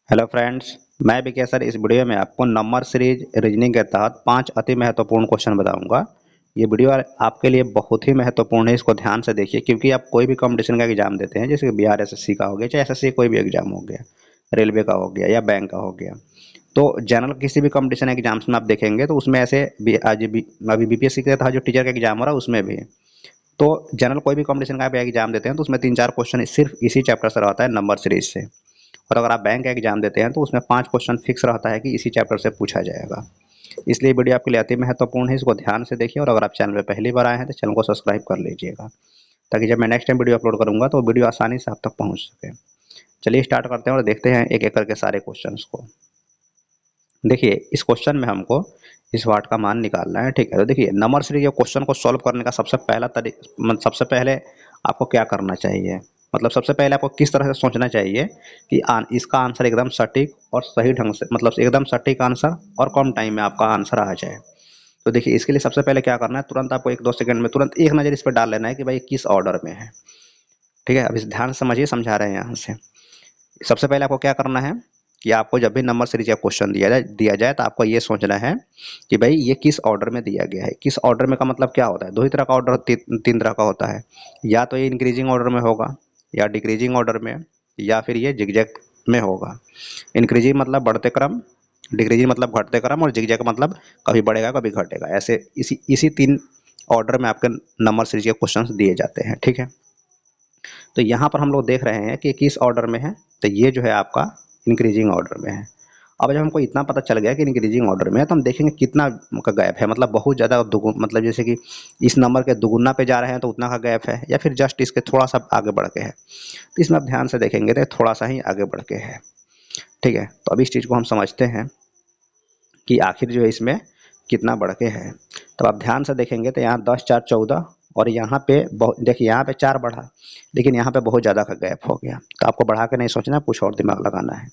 Hello friends, मैं Vikesh sir इस video में आपको नंबर सीरीज रीजनिंग के तहत 5 अति महत्वपूर्ण क्वेश्चन बताऊंगा। ये वीडियो आपके लिए बहुत ही महत्वपूर्ण है, इसको ध्यान से देखिए क्योंकि आप कोई भी कंपटीशन का एग्जाम देते हैं, जैसे कि बिहार एसएससी का हो गया, चाहे एसएससी कोई भी एग्जाम हो गया, रेलवे का हो गया या बैंक का हो गया। तो जनरल किसी भी कंपटीशन एग्जाम्स में आप देखेंगे तो उसमें ऐसे अभी बीपीएससी के तहत जो टीचर का एग्जाम हो रहा है उसमें भी। तो जनरल कोई भी कंपटीशन का आप एग्जाम देते हैं तो उसमें 3-4 क्वेश्चन सिर्फ इसी चैप्टर से रहता है, नंबर सीरीज से। और अगर आप बैंक का एग्जाम देते हैं तो उसमें 5 क्वेश्चन फिक्स रहता है कि इसी चैप्टर से पूछा जाएगा। इसलिए वीडियो आपके लिए अति महत्वपूर्ण है, इसको ध्यान से देखिए। और अगर आप चैनल पे पहली बार आए हैं तो चैनल को सब्सक्राइब कर लीजिएगा, ताकि जब मैं नेक्स्ट टाइम वीडियो अपलोड करूंगा तो वीडियो आसानी से आप तक पहुंच सके। चलिए स्टार्ट करते हैं और देखते हैं एक एक करके सारे क्वेश्चन को। देखिए इस क्वेश्चन में हमको इस वाट का मान निकालना है, ठीक है। तो देखिए नंबर सीरीज क्वेश्चन को सॉल्व करने का सबसे पहला तरीका, सबसे पहले आपको क्या करना चाहिए, मतलब सबसे पहले आपको किस तरह से सोचना चाहिए कि इसका आंसर एकदम सटीक और सही ढंग से, मतलब एकदम सटीक आंसर और कम टाइम में आपका आंसर आ जाए। तो देखिए इसके लिए सबसे पहले क्या करना है, तुरंत आपको 1-2 सेकंड में तुरंत एक नज़र इस पर डाल लेना है कि भाई किस ऑर्डर में है, ठीक है। अब इस ध्यान से समझिए, समझा रहे हैं यहाँ से। सबसे पहले आपको क्या करना है कि आपको जब भी नंबर सीरीज का क्वेश्चन दिया जाए तो आपको ये सोचना है कि भाई ये किस ऑर्डर में दिया गया है। किस ऑर्डर में का मतलब क्या होता है, दो ही तरह का ऑर्डर, तीन तरह का होता है। या तो ये इंक्रीजिंग ऑर्डर में होगा, या डिक्रीजिंग ऑर्डर में, या फिर ये जिगजैग में होगा। इंक्रीजिंग मतलब बढ़ते क्रम, डिक्रीजिंग मतलब घटते क्रम, और जिगजैग मतलब कभी बढ़ेगा कभी घटेगा। ऐसे इसी इसी 3 ऑर्डर में आपके नंबर सीरीज के क्वेश्चन दिए जाते हैं, ठीक है। तो यहाँ पर हम लोग देख रहे हैं कि किस ऑर्डर में है, तो ये जो है आपका इंक्रीजिंग ऑर्डर में है। अब जब हमको इतना पता चल गया कि इंक्रीजिंग ऑर्डर में है तो हम देखेंगे कितना का गैप है, मतलब बहुत ज़्यादा दुगुन, मतलब जैसे कि इस नंबर के दुगुना पे जा रहे हैं तो उतना का गैप है, या फिर जस्ट इसके थोड़ा सा आगे बढ़ के है। तो इसमें आप ध्यान से देखेंगे तो थोड़ा सा ही आगे बढ़ के है, ठीक है। तो अब इस चीज़ को हम समझते हैं कि आखिर जो है इसमें कितना बढ़ के है। तो आप ध्यान से देखेंगे तो यहाँ 10, 4, 14, और यहाँ पे बहुत, देखिए यहाँ पे 4 बढ़ा, लेकिन यहाँ पे बहुत ज़्यादा का गैप हो गया। तो आपको बढ़ा के नहीं सोचना है, कुछ और दिमाग लगाना है,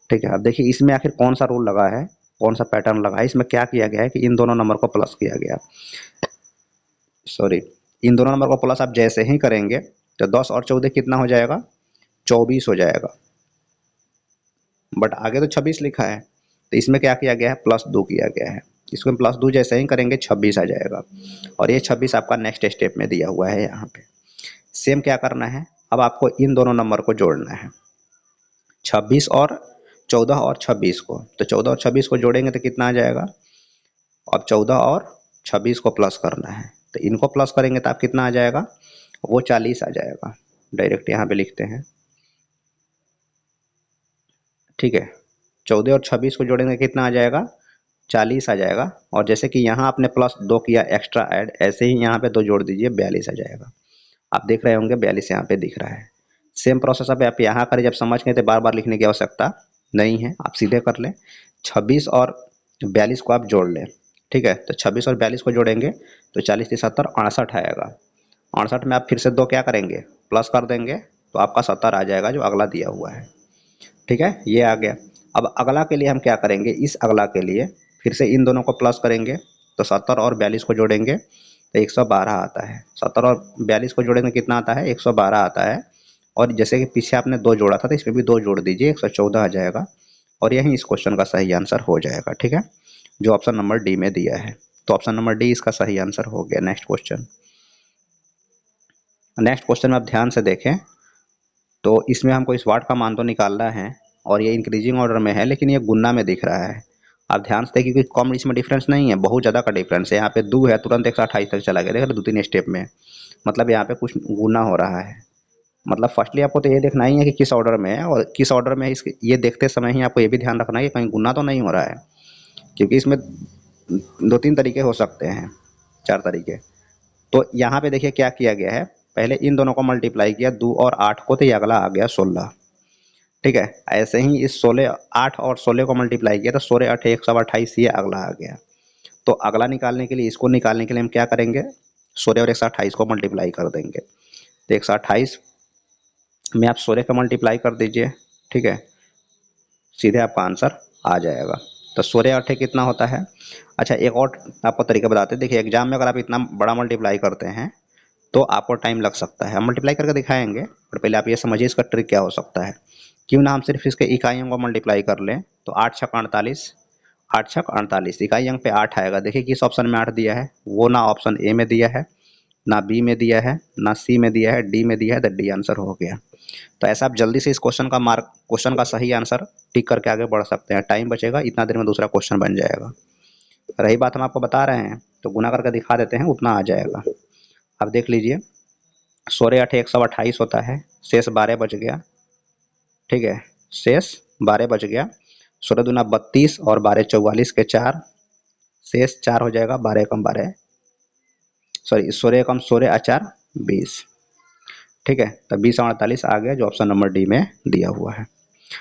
ठीक है। अब देखिए इसमें आखिर कौन सा रूल लगा है, कौन सा पैटर्न लगा है। इसमें क्या किया गया है कि इन दोनों नंबर को प्लस किया गया, सॉरी, इन दोनों नंबर को प्लस आप जैसे ही करेंगे तो 10 और 14 कितना हो जाएगा, 24 हो जाएगा। बट आगे तो 26 लिखा है, तो इसमें क्या किया गया है, +2 किया गया है। इसको +2 जैसे ही करेंगे 26 आ जाएगा, और ये 26 आपका नेक्स्ट स्टेप में दिया हुआ है यहाँ पे। सेम क्या करना है, अब आपको इन दोनों नंबर को जोड़ना है, 26 और 14 और 26 को। तो 14 और 26 को जोड़ेंगे तो कितना आ जाएगा, अब 14 और 26 को प्लस करना है, तो इनको प्लस करेंगे तो आप कितना आ जाएगा, वो 40 आ जाएगा। डायरेक्ट यहाँ पे लिखते हैं, ठीक है। 14 और 26 को जोड़ेंगे कितना आ जाएगा, 40 आ जाएगा। और जैसे कि यहाँ आपने +2 किया एक्स्ट्रा ऐड, ऐसे ही यहाँ पे 2 जोड़ दीजिए, 42 आ जाएगा। आप देख रहे होंगे 42 यहाँ पे दिख रहा है। सेम प्रोसेस अब आप यहाँ करें, जब समझ गए तो बार बार लिखने की आवश्यकता नहीं है, आप सीधे कर लें। 26 और 42 को आप जोड़ लें, ठीक है। तो 26 और 42 को जोड़ेंगे तो 40 × 70 68 आएगा। 68 में आप फिर से 2 क्या करेंगे, प्लस कर देंगे, तो आपका 70 आ जाएगा जो अगला दिया हुआ है, ठीक है। ये आ गया। अब अगला के लिए हम क्या करेंगे, इस अगला के लिए फिर से इन दोनों को प्लस करेंगे, तो 70 और 42 को जोड़ेंगे तो 112 आता है। 70 और 42 को जोड़ेंगे कितना आता है, 112 आता है। और जैसे कि पीछे आपने 2 जोड़ा था तो इसमें भी 2 जोड़ दीजिए, 114 आ जाएगा। और यही इस क्वेश्चन का सही आंसर हो जाएगा, ठीक है, जो ऑप्शन नंबर डी में दिया है। तो ऑप्शन नंबर डी इसका सही आंसर हो गया। नेक्स्ट क्वेश्चन, नेक्स्ट क्वेश्चन में आप ध्यान से देखें तो इसमें हमको इस वाट का मान तो निकालना है, और ये इंक्रीजिंग ऑर्डर में है लेकिन ये गुना में दिख रहा है। आप ध्यान से देखिए कि कम इसमें डिफरेंस नहीं है, बहुत ज़्यादा का डिफरेंस है। यहाँ पे 2 है, तुरंत 128 तक चला गया, देखिए 2-3 स्टेप में, मतलब यहाँ पे कुछ गुना हो रहा है। मतलब फर्स्टली आपको तो ये देखना ही है कि किस ऑर्डर में है, और किस ऑर्डर में है इसके, ये देखते समय ही आपको ये भी ध्यान रखना है कि कहीं गुना तो नहीं हो रहा है, क्योंकि इसमें 2-3 तरीके हो सकते हैं, 4 तरीके। तो यहाँ पे देखिए क्या किया गया है, पहले इन दोनों को मल्टीप्लाई किया, 2 और 8 को, तो ये अगला आ गया 16, ठीक है। ऐसे ही इस 16, 8 और 16 को मल्टीप्लाई किया तो 16 8 128, ये अगला आ गया। तो अगला निकालने के लिए, इसको निकालने के लिए हम क्या करेंगे, 16 और 128 को मल्टीप्लाई कर देंगे, तो 128 में आप 16 का मल्टीप्लाई कर दीजिए, ठीक है, सीधे आपका आंसर आ जाएगा। तो 16 8 कितना होता है। अच्छा एक और आपको तरीका बताते हैं, देखिए एग्जाम में अगर आप इतना बड़ा मल्टीप्लाई करते हैं तो आपको टाइम लग सकता है, हम मल्टीप्लाई करके दिखाएंगे, पर पहले आप ये समझिए इसका ट्रिक क्या हो सकता है। क्यों ना हम सिर्फ इसके इकाइयों को मल्टीप्लाई कर लें। तो 8 छक 48, 8 छक 48, इकाई अंक पे 8 आएगा। देखिए किस ऑप्शन में 8 दिया है, वो ना ऑप्शन ए में दिया है, ना बी में दिया है, ना सी में दिया है, डी में दिया है। तो डी आंसर हो गया। तो ऐसा आप जल्दी से इस क्वेश्चन का सही आंसर टिक करके आगे बढ़ सकते हैं। टाइम बचेगा, इतना देर में दूसरा क्वेश्चन बन जाएगा। रही बात हम आपको बता रहे हैं तो गुना करके दिखा देते हैं, उतना आ जाएगा। अब देख लीजिए, 16 8 128 होता है, शेष 12 बच गया। ठीक है, शेष 12 बच गया। 16 दूना 32 और 12 44 के 4, शेष 4 हो जाएगा। 12 कम 12, सॉरी 16 कम 16 4 20। ठीक है, तो 20 और 48 आ गया, जो ऑप्शन नंबर डी में दिया हुआ है।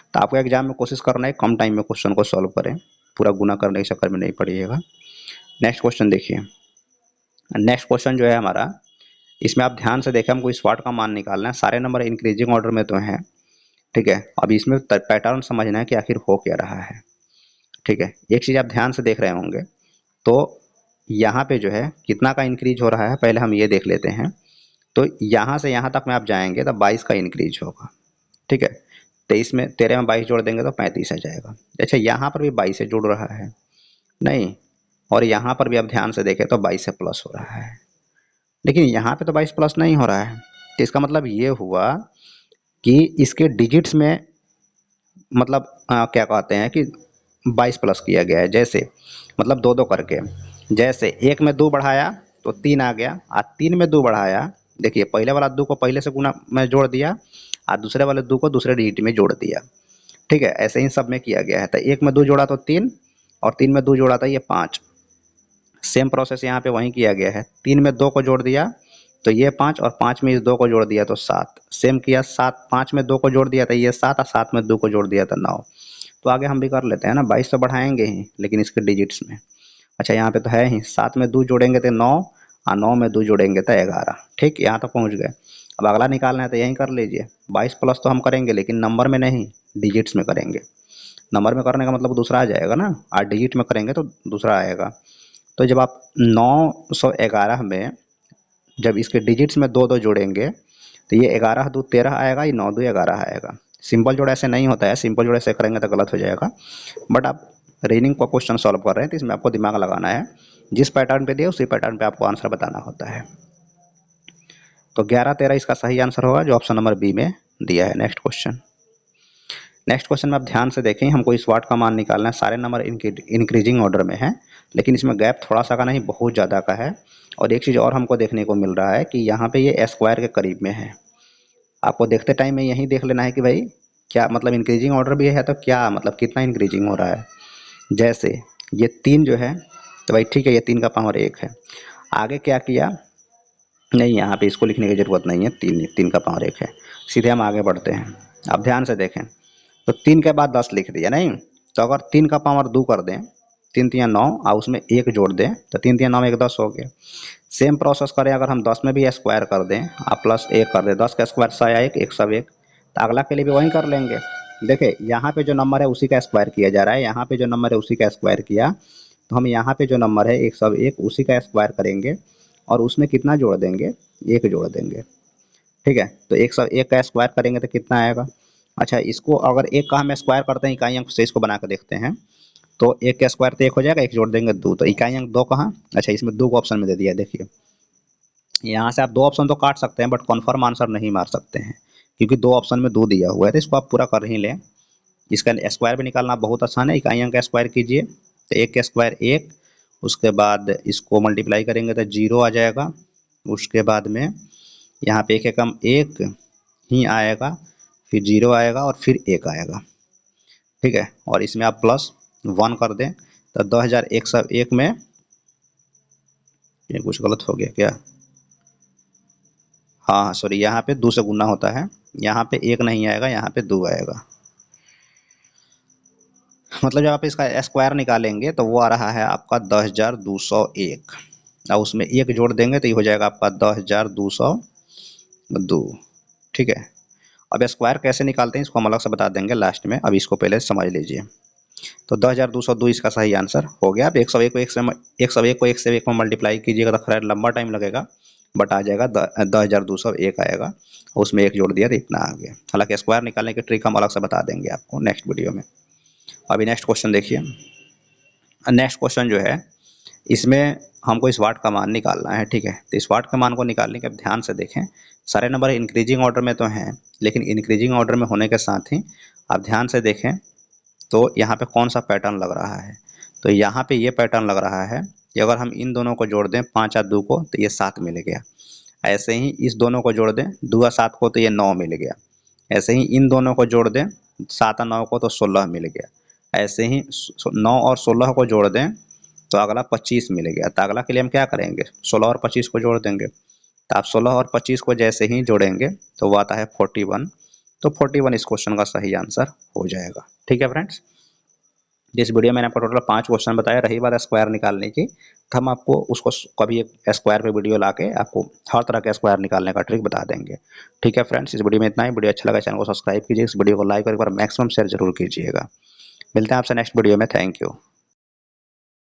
तो आपको एग्जाम में कोशिश करना है कम टाइम में क्वेश्चन को सॉल्व करें, पूरा गुना करने के चक्कर में नहीं पड़िएगा। नेक्स्ट क्वेश्चन देखिए। नेक्स्ट क्वेश्चन जो है हमारा, इसमें आप ध्यान से देखें, हमको स्क्वाड का मान निकालना है। सारे नंबर इंक्रीजिंग ऑर्डर में तो हैं। ठीक है, अब इसमें पैटर्न समझना है कि आखिर हो क्या रहा है। ठीक है, एक चीज़ आप ध्यान से देख रहे होंगे, तो यहाँ पे जो है कितना का इंक्रीज हो रहा है, पहले हम ये देख लेते हैं। तो यहाँ से यहाँ तक में आप जाएंगे तो 22 का इंक्रीज होगा। ठीक है, 23 में 13 में 22 जोड़ देंगे तो 35 आ जाएगा। अच्छा, यहाँ पर भी 22 से जुड़ रहा है नहीं, और यहाँ पर भी आप ध्यान से देखें तो 22 से प्लस हो रहा है, लेकिन यहाँ पे तो 22 प्लस नहीं हो रहा है। तो इसका मतलब ये हुआ कि इसके डिजिट्स में मतलब क्या कहते हैं कि 22 प्लस किया गया है। जैसे मतलब दो दो करके, जैसे एक में 2 बढ़ाया तो 3 आ गया, और 3 में 2 बढ़ाया, देखिए पहले वाला 2 को पहले से गुना में जोड़ दिया, और दूसरे वाले 2 को दूसरे डिजिट में जोड़ दिया। ठीक है, ऐसे ही सब में किया गया है। तो एक में 2 जोड़ा तो 3, और 3 में 2 जोड़ा था ये 5। सेम प्रोसेस यहाँ पे वहीं किया गया है। 3 में 2 को जोड़ दिया तो ये 5, और 5 में इस 2 को जोड़ दिया तो 7। सेम किया, 7 5 में 2 को जोड़ दिया था ये 7, और 7 में 2 को जोड़ दिया था 9। तो आगे हम भी कर लेते हैं ना, 22 तो बढ़ाएंगे ही, लेकिन इसके डिजिट्स में। अच्छा, यहाँ पे तो है ही, 7 में 2 जोड़ेंगे तो 9, और 9 में 2 जोड़ेंगे तो 11। ठीक, यहाँ तक पहुँच गए। अब अगला निकालना है तो यहीं कर लीजिए। 22 प्लस तो हम करेंगे, लेकिन नंबर में नहीं, डिजिट्स में करेंगे। नंबर में करने का मतलब दूसरा आ जाएगा ना, और डिजिट में करेंगे तो दूसरा आएगा। तो जब आप 911 में जब इसके डिजिट्स में 2 2 जोड़ेंगे तो ये 11 2 13 आएगा, ये 9 2 11 आएगा। सिंपल जोड़ ऐसे नहीं होता है, सिंपल जोड़ ऐसे करेंगे तो गलत हो जाएगा। बट आप रीजनिंग का क्वेश्चन सॉल्व कर रहे हैं तो इसमें आपको दिमाग लगाना है, जिस पैटर्न पे दिया उसी पैटर्न पे आपको आंसर बताना होता है। तो 11 13 इसका सही आंसर होगा, जो ऑप्शन नंबर बी में दिया है। Next question. नेक्स्ट क्वेश्चन में आप ध्यान से देखें, हमको इस वाट का मान निकालना है। सारे नंबर इंक्रीजिंग ऑर्डर में है, लेकिन इसमें गैप थोड़ा सा का नहीं, बहुत ज़्यादा का है। और एक चीज़ और हमको देखने को मिल रहा है कि यहाँ पे ये स्क्वायर के करीब में है। आपको देखते टाइम में यही देख लेना है कि भाई क्या मतलब इंक्रीजिंग ऑर्डर भी है तो क्या मतलब कितना इंक्रीजिंग हो रहा है। जैसे ये 3 जो है, तो भाई ठीक है, ये 3 का पावर 1 है। आगे क्या किया, नहीं यहाँ पे इसको लिखने की ज़रूरत नहीं है, 3 का पावर 1 है। सीधे हम आगे बढ़ते हैं। आप ध्यान से देखें, तो 3 के बाद 10 लिख दिया नहीं, तो अगर 3 का पावर 2 कर दें, 3 3 9 और उसमें 1 जोड़ दें तो 3 3 9 1 10 हो गया। सेम प्रोसेस करें, अगर हम 10 में भी स्क्वायर कर दें और प्लस 1 कर दें, 10 का स्क्वायर 101 101, तो अगला के लिए भी वही कर लेंगे। देखिए यहाँ पे जो नंबर है उसी का स्क्वायर किया जा रहा है, यहाँ पे जो नंबर है उसी का स्क्वायर किया, तो हम यहाँ पे जो नंबर है 101 उसी का स्क्वायर करेंगे, और उसमें कितना जोड़ देंगे, 1 जोड़ देंगे। ठीक है, तो 101 का स्क्वायर करेंगे तो कितना आएगा। अच्छा, इसको अगर 1 का हम स्क्वायर करते हैं इकाई अंक से, इसको बना कर देखते हैं। तो 1 का स्क्वायर तो 1 हो जाएगा, 1 जोड़ देंगे 2, तो इकाई अंक 2 कहाँ। अच्छा, इसमें 2 को ऑप्शन में दे दिया। देखिए यहाँ से आप 2 ऑप्शन तो काट सकते हैं, बट कन्फर्म आंसर नहीं मार सकते हैं, क्योंकि 2 ऑप्शन में 2 दिया हुआ है, तो इसको आप पूरा कर ही लें। इसका स्क्वायर भी निकालना बहुत आसान है। इकाई अंक का स्क्वायर कीजिए, तो 1 का स्क्वायर 1, उसके बाद इसको मल्टीप्लाई करेंगे तो 0 आ जाएगा। उसके बाद में यहाँ पे 1 एकम 1 ही आएगा, फिर 0 आएगा, और फिर 1 आएगा। ठीक है, और इसमें आप प्लस 1 कर दें तो 2101 में, ये कुछ गलत हो गया क्या, हाँ सॉरी, यहाँ पे 2 से गुना होता है, यहाँ पे 1 नहीं आएगा, यहाँ पे 2 आएगा। मतलब जब आप इसका स्क्वायर निकालेंगे तो वो आ रहा है आपका 10,201, और उसमें 1 जोड़ देंगे तो ये हो जाएगा आपका 10,202। ठीक है, अब स्क्वायर कैसे निकालते हैं इसको हम अलग से बता देंगे लास्ट में, अब इसको पहले समझ लीजिए। तो 10,202 इसका सही आंसर हो गया। अब 101 को 1 से 1 में मल्टीप्लाई कीजिएगा तो खैर लंबा टाइम लगेगा, बट आ जाएगा 10,201 आएगा, उसमें 1 जोड़ दिया तो इतना आ गया। हालांकि स्क्वायर निकालने की ट्रिक हम अलग से बता देंगे आपको नेक्स्ट वीडियो में। अभी नेक्स्ट क्वेश्चन देखिए। नेक्स्ट क्वेश्चन जो है, इसमें हमको स्वाट का मान निकालना है, ठीक है। तो स्वाट का मान को निकालने के अब ध्यान से देखें, सारे नंबर इंक्रीजिंग ऑर्डर में तो हैं, लेकिन इंक्रीजिंग ऑर्डर में होने के साथ ही आप ध्यान से देखें तो यहाँ पे कौन सा पैटर्न लग रहा है। तो यहाँ पे ये पैटर्न लग रहा है कि अगर हम इन दोनों को जोड़ दें 5 और 2 को तो ये 7 मिल गया। ऐसे ही इस दोनों को जोड़ दें 2 और 7 को तो ये 9 मिल गया। ऐसे ही इन दोनों को जोड़ दें 7 और 9 को तो 16 मिल गया। ऐसे ही 9 और 16 को जोड़ दें तो अगला 25 मिल गया। तो अगला के लिए हम क्या करेंगे, 16 और 25 को जोड़ देंगे। तो आप 16 और 25 को जैसे ही जोड़ेंगे तो वो आता है 41। तो 41 इस क्वेश्चन का सही आंसर हो जाएगा, ठीक है फ्रेंड्स। इस वीडियो में मैंने आपको टोटल 5 क्वेश्चन बताया। रही बात स्क्वायर निकालने की, तो हम आपको उसको कभी एक स्क्वायर पे वीडियो लाके आपको हर तरह के स्क्वायर निकालने का ट्रिक बता देंगे, ठीक है फ्रेंड्स। इस वीडियो में इतना ही। वीडियो अच्छा लगा चैनल को सब्सक्राइब कीजिए, इस वीडियो को लाइक और एक बार मैक्सिमम शेयर जरूर कीजिएगा। मिलते हैं आपसे नेक्स्ट वीडियो में। Thank you.